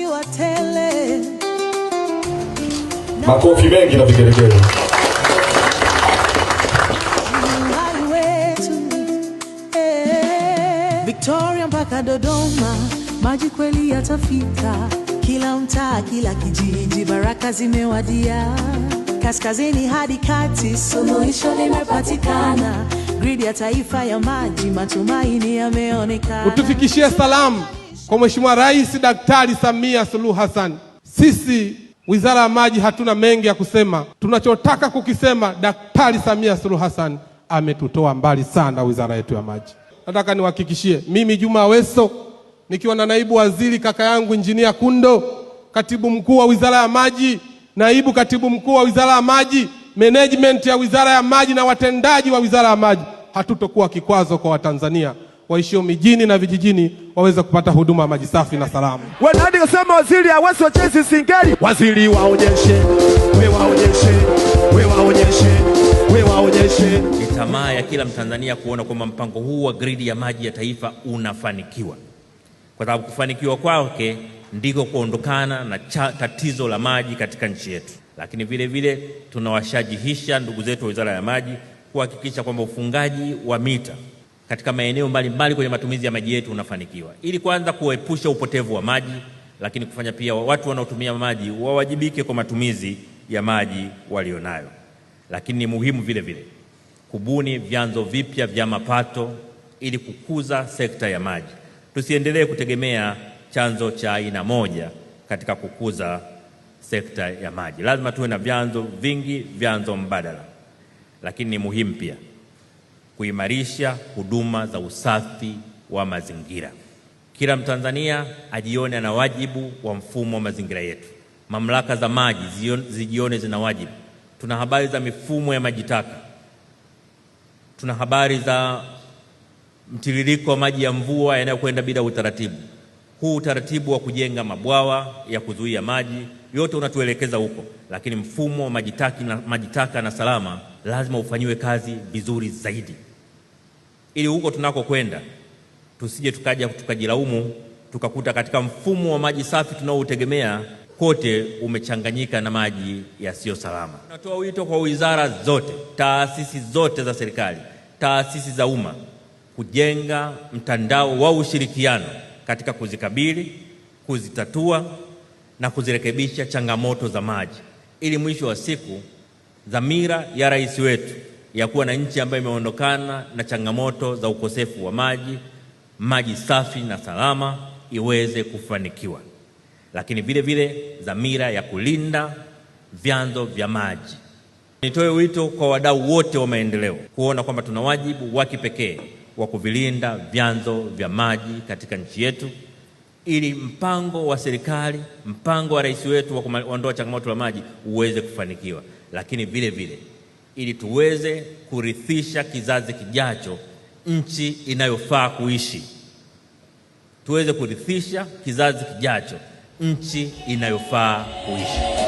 ziwa tele. Makofi mengi na vigelegele. Victoria mpaka Dodoma, maji kweli yatafika. Kila mtaa, kila kijiji, baraka zimewadia. Kaskazini hadi kati, suluhisho limepatikana. Gridi ya taifa ya maji, matumaini yameonekana. Utufikishie salamu kwa Mheshimiwa Rais Daktari Samia Suluhu Hassan. Sisi Wizara ya Maji hatuna mengi ya kusema. Tunachotaka kukisema, Daktari Samia Suluhu Hassan ametutoa mbali sana wizara yetu ya maji. Nataka niwahakikishie, mimi Juma Aweso nikiwa na naibu waziri kaka yangu Injinia Kundo, katibu mkuu wa Wizara ya Maji, naibu katibu mkuu wa Wizara ya Maji, management ya Wizara ya Maji na watendaji wa Wizara ya Maji, hatutokuwa kikwazo kwa Watanzania waishio mijini na vijijini waweze kupata huduma ya maji safi na salama. Wanadi kusema waziri Aweso Chesi Singeli, waziri waonyeshe, we waonyeshe, we waonyeshe, we waonyeshe. Ni tamaa ya kila Mtanzania kuona kwamba mpango huu wa gridi ya maji ya taifa unafanikiwa, kwa sababu kufanikiwa kwake ndiko kuondokana na tatizo la maji katika nchi yetu. Lakini vile vile tunawashajihisha ndugu zetu wa Wizara ya Maji kuhakikisha kwamba ufungaji wa mita katika maeneo mbalimbali kwenye matumizi ya maji yetu unafanikiwa, ili kwanza kuepusha upotevu wa maji, lakini kufanya pia watu wanaotumia maji wawajibike kwa matumizi ya maji walionayo. Lakini ni muhimu vile vile kubuni vyanzo vipya vya mapato ili kukuza sekta ya maji. Tusiendelee kutegemea chanzo cha aina moja katika kukuza sekta ya maji. Lazima tuwe na vyanzo vingi, vyanzo mbadala. Lakini ni muhimu pia kuimarisha huduma za usafi wa mazingira. Kila Mtanzania ajione ana wajibu wa mfumo wa mazingira yetu. Mamlaka za maji zijione zina wajibu. Tuna habari za mifumo ya maji taka. Tuna habari za mtiririko wa maji ya mvua yanayokwenda bila utaratibu. Huu utaratibu wa kujenga mabwawa ya kuzuia maji yote unatuelekeza huko, lakini mfumo wa maji taka na salama lazima ufanyiwe kazi vizuri zaidi, ili huko tunako kwenda tusije tukajilaumu tukakuta katika mfumo wa maji safi tunaoutegemea kote umechanganyika na maji yasiyo salama. Tunatoa wito kwa wizara zote, taasisi zote za serikali, taasisi za umma kujenga mtandao wa ushirikiano katika kuzikabili, kuzitatua na kuzirekebisha changamoto za maji, ili mwisho wa siku dhamira ya rais wetu ya kuwa na nchi ambayo imeondokana na changamoto za ukosefu wa maji, maji safi na salama iweze kufanikiwa. Lakini vile vile dhamira ya kulinda vyanzo vya maji. Nitoe wito kwa wadau wote wa maendeleo kuona kwamba tuna wajibu wa kipekee wa kuvilinda vyanzo vya maji katika nchi yetu, ili mpango wa serikali, mpango wa rais wetu wa kuondoa changamoto la maji uweze kufanikiwa. Lakini vile vile ili tuweze kurithisha kizazi kijacho nchi inayofaa kuishi. Tuweze kurithisha kizazi kijacho nchi inayofaa kuishi.